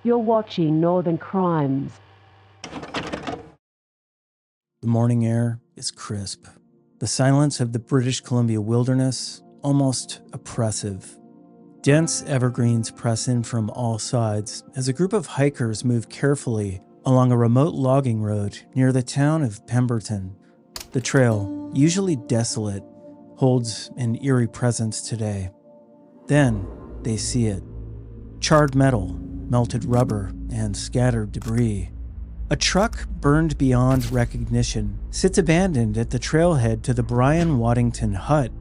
You're watching Northern Crimes. The morning air is crisp. The silence of the British Columbia wilderness, almost oppressive. Dense evergreens press in from all sides as a group of hikers move carefully along a remote logging road near the town of Pemberton. The trail, usually desolate, holds an eerie presence today. Then they see it. Charred metal, melted rubber, and scattered debris. A truck burned beyond recognition sits abandoned at the trailhead to the Brian Waddington hut.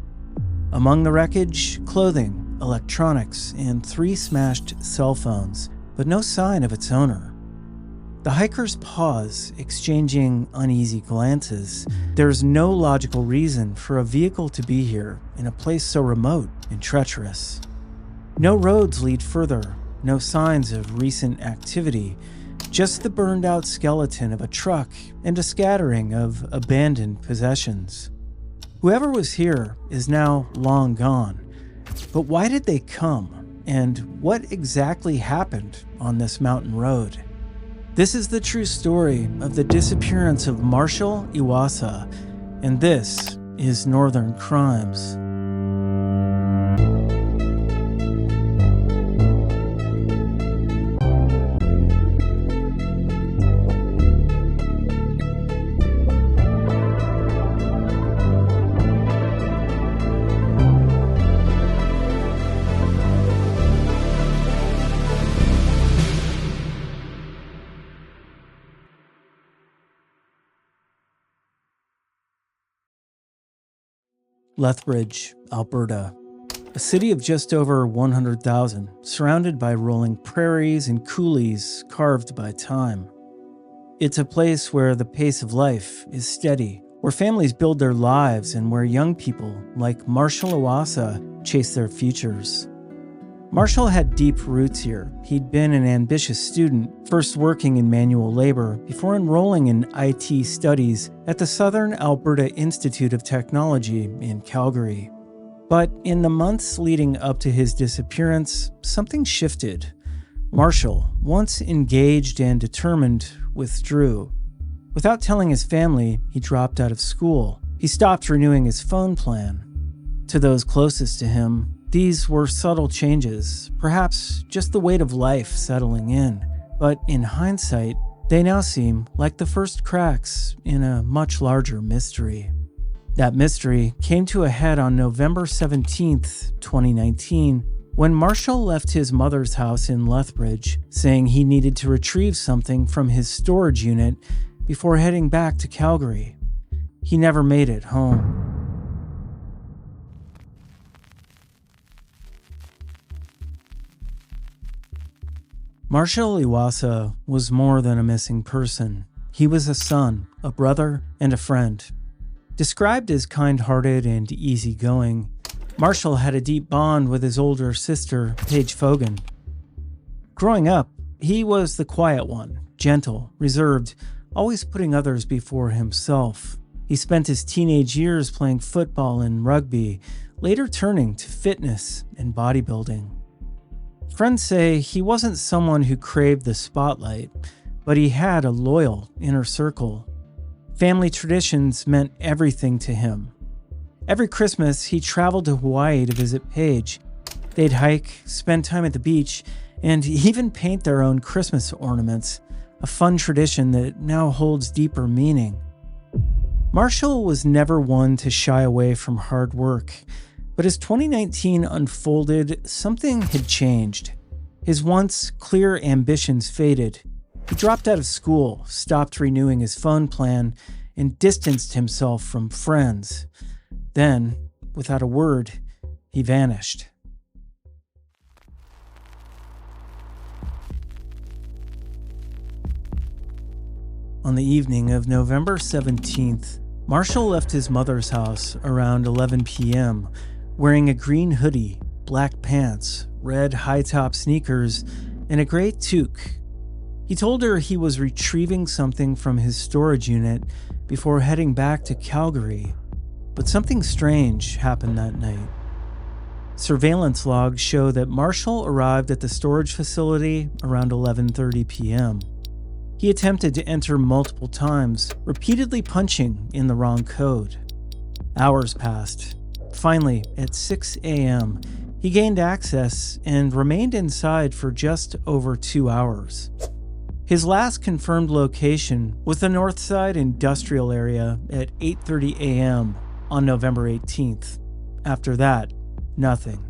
Among the wreckage, clothing, electronics, and 3 smashed cell phones, but no sign of its owner. The hikers pause, exchanging uneasy glances. There's no logical reason for a vehicle to be here in a place so remote and treacherous. No roads lead further, no signs of recent activity, just the burned-out skeleton of a truck and a scattering of abandoned possessions. Whoever was here is now long gone. But why did they come? And what exactly happened on this mountain road? This is the true story of the disappearance of Marshal Iwaasa, and this is Northern Crimes. Lethbridge, Alberta, a city of just over 100,000, surrounded by rolling prairies and coulees carved by time. It's a place where the pace of life is steady, where families build their lives, and where young people like Marshal Iwaasa chase their futures. Marshal had deep roots here. He'd been an ambitious student, first working in manual labor before enrolling in IT studies at the Southern Alberta Institute of Technology in Calgary. But in the months leading up to his disappearance, something shifted. Marshal, once engaged and determined, withdrew. Without telling his family, he dropped out of school. He stopped renewing his phone plan. To those closest to him, these were subtle changes, perhaps just the weight of life settling in, but in hindsight, they now seem like the first cracks in a much larger mystery. That mystery came to a head on November 17th, 2019, when Marshal left his mother's house in Lethbridge, saying he needed to retrieve something from his storage unit before heading back to Calgary. He never made it home. Marshal Iwaasa was more than a missing person. He was a son, a brother, and a friend. Described as kind-hearted and easygoing, Marshal had a deep bond with his older sister, Paige Fogan. Growing up, he was the quiet one, gentle, reserved, always putting others before himself. He spent his teenage years playing football and rugby, later turning to fitness and bodybuilding. Friends say he wasn't someone who craved the spotlight, but he had a loyal inner circle. Family traditions meant everything to him. Every Christmas, he traveled to Hawaii to visit Paige. They'd hike, spend time at the beach, and even paint their own Christmas ornaments, a fun tradition that now holds deeper meaning. Marshal was never one to shy away from hard work, but as 2019 unfolded, something had changed. His once clear ambitions faded. He dropped out of school, stopped renewing his phone plan, and distanced himself from friends. Then, without a word, he vanished. On the evening of November 17th, Marshal left his mother's house around 11 p.m., wearing a green hoodie, black pants, red high-top sneakers, and a gray toque. He told her he was retrieving something from his storage unit before heading back to Calgary. But something strange happened that night. Surveillance logs show that Marshal arrived at the storage facility around 11:30 p.m. He attempted to enter multiple times, repeatedly punching in the wrong code. Hours passed. Finally, at 6 a.m., he gained access and remained inside for just over 2 hours. His last confirmed location was the Northside Industrial Area at 8:30 a.m. on November 18th. After that, nothing.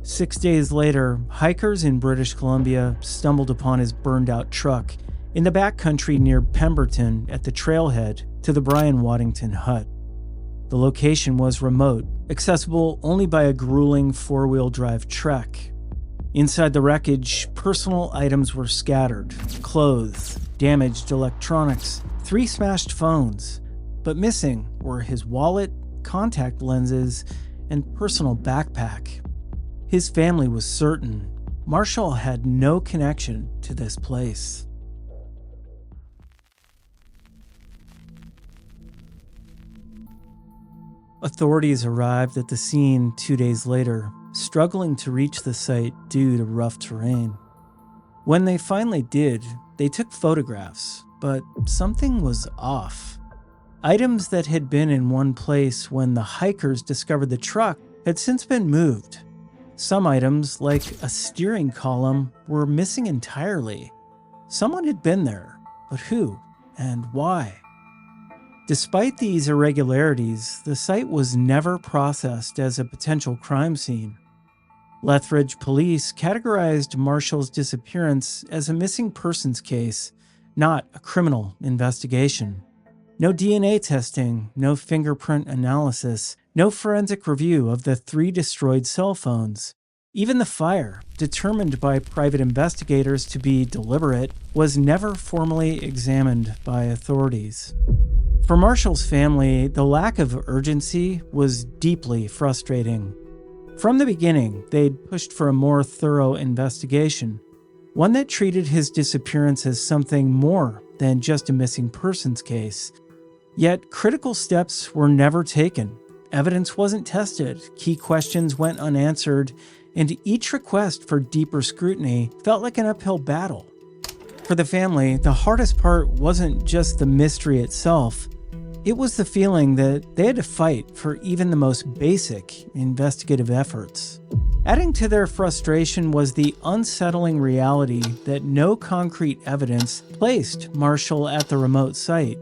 6 days later, hikers in British Columbia stumbled upon his burned-out truck in the backcountry near Pemberton at the trailhead to the Brian Waddington hut. The location was remote, accessible only by a grueling four-wheel drive trek. Inside the wreckage, personal items were scattered: clothes, damaged electronics, 3 smashed phones. But missing were his wallet, contact lenses, and personal backpack. His family was certain Marshal had no connection to this place. Authorities arrived at the scene 2 days later, struggling to reach the site due to rough terrain. When they finally did, they took photographs, but something was off. Items that had been in one place when the hikers discovered the truck had since been moved. Some items, like a steering column, were missing entirely. Someone had been there, but who and why? Despite these irregularities, the site was never processed as a potential crime scene. Lethbridge police categorized Marshal's disappearance as a missing persons case, not a criminal investigation. No DNA testing, no fingerprint analysis, no forensic review of the 3 destroyed cell phones. Even the fire, determined by private investigators to be deliberate, was never formally examined by authorities. For Marshal's family, the lack of urgency was deeply frustrating. From the beginning, they'd pushed for a more thorough investigation, one that treated his disappearance as something more than just a missing persons case. Yet critical steps were never taken. Evidence wasn't tested, key questions went unanswered, and each request for deeper scrutiny felt like an uphill battle. For the family, the hardest part wasn't just the mystery itself. It was the feeling that they had to fight for even the most basic investigative efforts. Adding to their frustration was the unsettling reality that no concrete evidence placed Marshal at the remote site.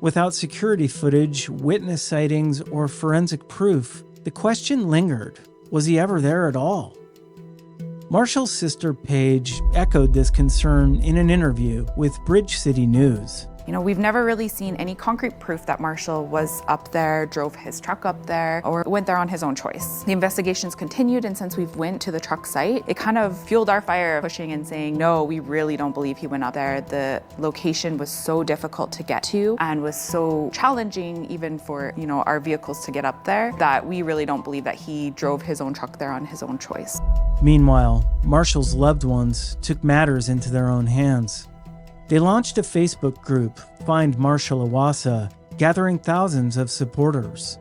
Without security footage, witness sightings, or forensic proof, the question lingered: was he ever there at all? Marshal's sister Paige echoed this concern in an interview with Bridge City News. We've never really seen any concrete proof that Marshal was up there, drove his truck up there, or went there on his own choice. The investigations continued, and since we've went to the truck site, it kind of fueled our fire, pushing and saying, no, we really don't believe he went up there. The location was so difficult to get to and was so challenging even for, our vehicles to get up there, that we really don't believe that he drove his own truck there on his own choice. Meanwhile, Marshal's loved ones took matters into their own hands. They launched a Facebook group, Find Marshal Iwaasa, gathering thousands of supporters.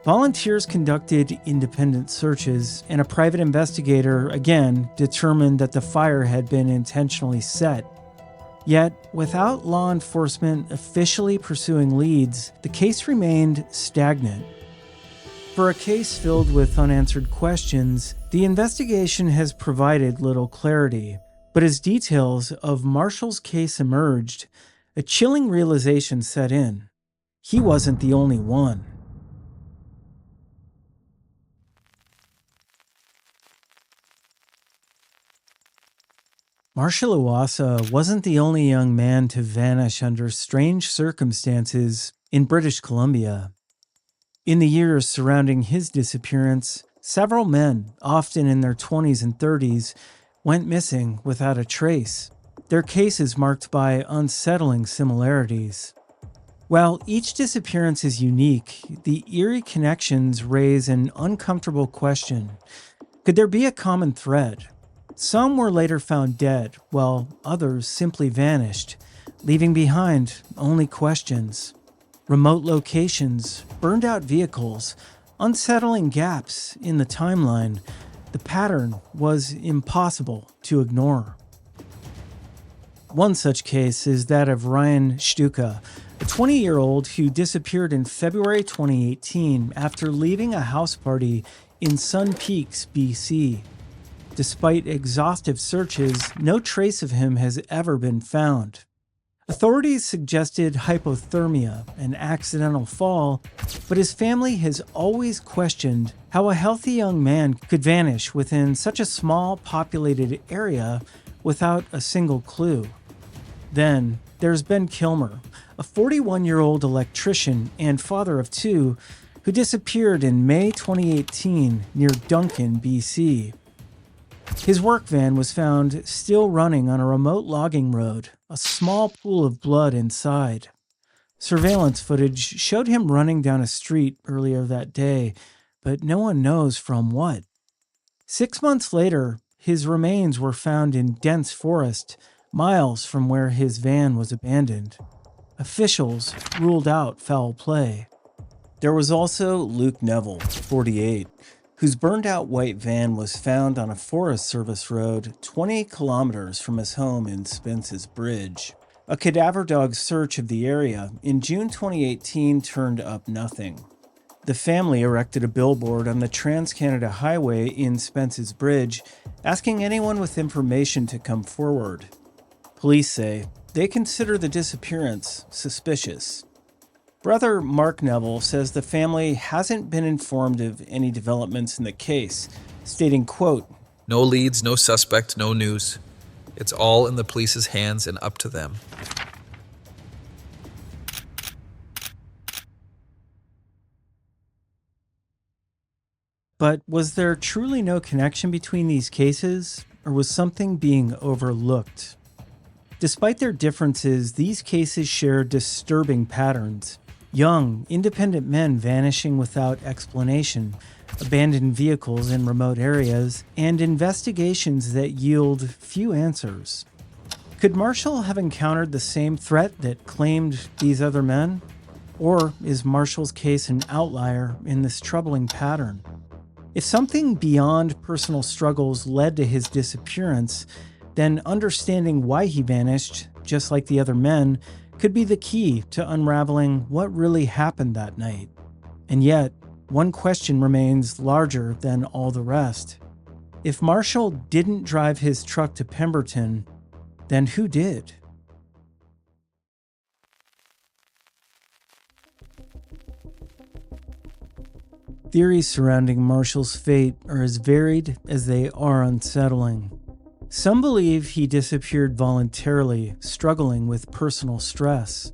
Volunteers conducted independent searches, and a private investigator again determined that the fire had been intentionally set. Yet, without law enforcement officially pursuing leads, the case remained stagnant. For a case filled with unanswered questions, the investigation has provided little clarity. But as details of Marshal's case emerged, a chilling realization set in. He wasn't the only one. Marshal Iwaasa wasn't the only young man to vanish under strange circumstances in British Columbia. In the years surrounding his disappearance, several men, often in their 20s and 30s, went missing without a trace, their cases marked by unsettling similarities. While each disappearance is unique, the eerie connections raise an uncomfortable question. Could there be a common thread? Some were later found dead, while others simply vanished, leaving behind only questions. Remote locations, burned-out vehicles, unsettling gaps in the timeline. The pattern was impossible to ignore. One such case is that of Ryan Stuka, a 20-year-old who disappeared in February 2018 after leaving a house party in Sun Peaks, BC. Despite exhaustive searches, no trace of him has ever been found. Authorities suggested hypothermia, an accidental fall, but his family has always questioned how a healthy young man could vanish within such a small populated area without a single clue. Then there's Ben Kilmer, a 41-year-old electrician and father of two who disappeared in May 2018 near Duncan, BC. His work van was found still running on a remote logging road, a small pool of blood inside. Surveillance footage showed him running down a street earlier that day, but no one knows from what. 6 months later, his remains were found in dense forest, miles from where his van was abandoned. Officials ruled out foul play. There was also Luke Neville, 48, whose burned-out white van was found on a Forest Service road 20 kilometers from his home in Spence's Bridge. A cadaver dog search of the area in June 2018 turned up nothing. The family erected a billboard on the Trans-Canada Highway in Spence's Bridge, asking anyone with information to come forward. Police say they consider the disappearance suspicious. Brother Mark Neville says the family hasn't been informed of any developments in the case, stating, quote, "No leads, no suspect, no news. It's all in the police's hands and up to them." But was there truly no connection between these cases, or was something being overlooked? Despite their differences, these cases share disturbing patterns. Young, independent men vanishing without explanation, abandoned vehicles in remote areas, and investigations that yield few answers. Could Marshall have encountered the same threat that claimed these other men? Or is Marshall's case an outlier in this troubling pattern? If something beyond personal struggles led to his disappearance, then understanding why he vanished, just like the other men, could be the key to unraveling what really happened that night. And yet, one question remains larger than all the rest. If Marshall didn't drive his truck to Pemberton, then who did? Theories surrounding Marshall's fate are as varied as they are unsettling. Some believe he disappeared voluntarily, struggling with personal stress.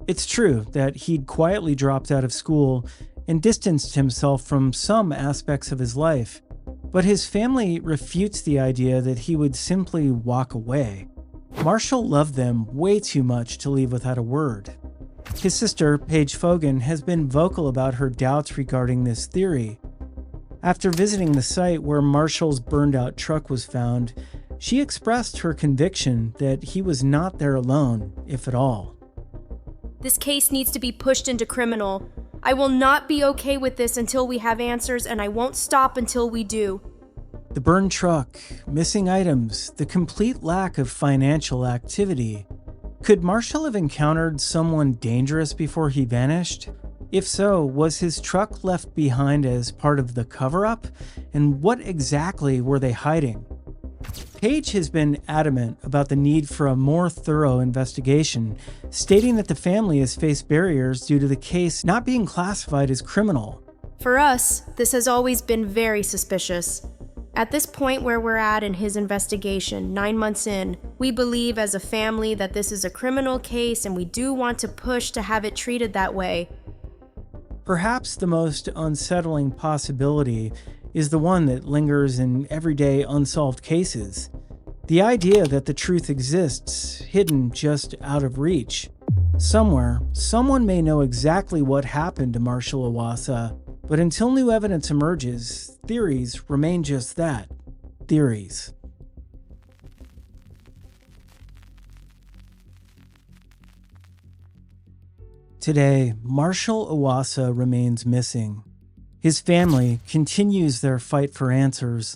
It's true that he'd quietly dropped out of school and distanced himself from some aspects of his life, but his family refutes the idea that he would simply walk away. Marshall loved them way too much to leave without a word. His sister, Paige Fogan, has been vocal about her doubts regarding this theory. After visiting the site where Marshall's burned-out truck was found, she expressed her conviction that he was not there alone, if at all. "This case needs to be pushed into criminal. I will not be okay with this until we have answers, and I won't stop until we do." The burned truck, missing items, the complete lack of financial activity. Could Marshall have encountered someone dangerous before he vanished? If so, was his truck left behind as part of the cover-up? And what exactly were they hiding? Paige has been adamant about the need for a more thorough investigation, stating that the family has faced barriers due to the case not being classified as criminal. For us, this has always been very suspicious. At this point where we're at in his investigation, 9 months in, we believe as a family that this is a criminal case and we do want to push to have it treated that way. Perhaps the most unsettling possibility is the one that lingers in everyday unsolved cases. The idea that the truth exists, hidden just out of reach. Somewhere, someone may know exactly what happened to Marshal Iwaasa, but until new evidence emerges, theories remain just that, theories. Today, Marshal Iwaasa remains missing. His family continues their fight for answers,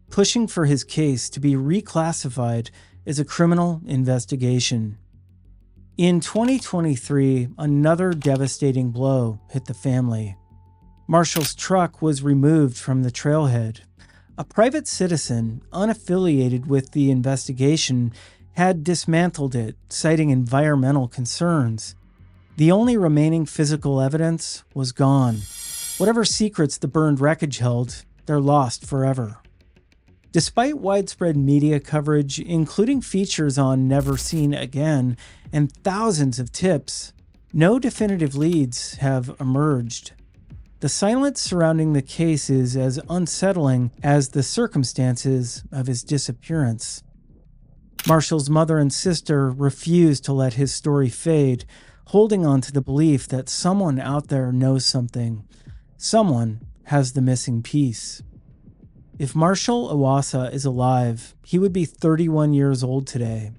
pushing for his case to be reclassified as a criminal investigation. In 2023, another devastating blow hit the family. Marshal's truck was removed from the trailhead. A private citizen, unaffiliated with the investigation, had dismantled it, citing environmental concerns. The only remaining physical evidence was gone. Whatever secrets the burned wreckage held, they're lost forever. Despite widespread media coverage, including features on Never Seen Again and thousands of tips, no definitive leads have emerged. The silence surrounding the case is as unsettling as the circumstances of his disappearance. Marshal's mother and sister refuse to let his story fade, holding on to the belief that someone out there knows something. Someone has the missing piece. If Marshal Iwaasa is alive, he would be 31 years old today.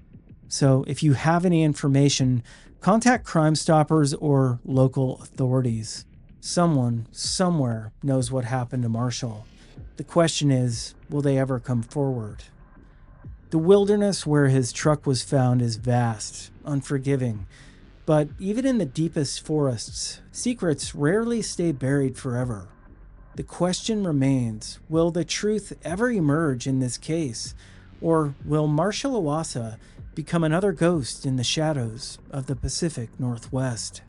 So if you have any information, contact Crime Stoppers or local authorities. Someone, somewhere, knows what happened to Marshal. The question is, will they ever come forward? The wilderness where his truck was found is vast, unforgiving. But even in the deepest forests, secrets rarely stay buried forever. The question remains, will the truth ever emerge in this case? Or will Marshal Iwaasa become another ghost in the shadows of the Pacific Northwest?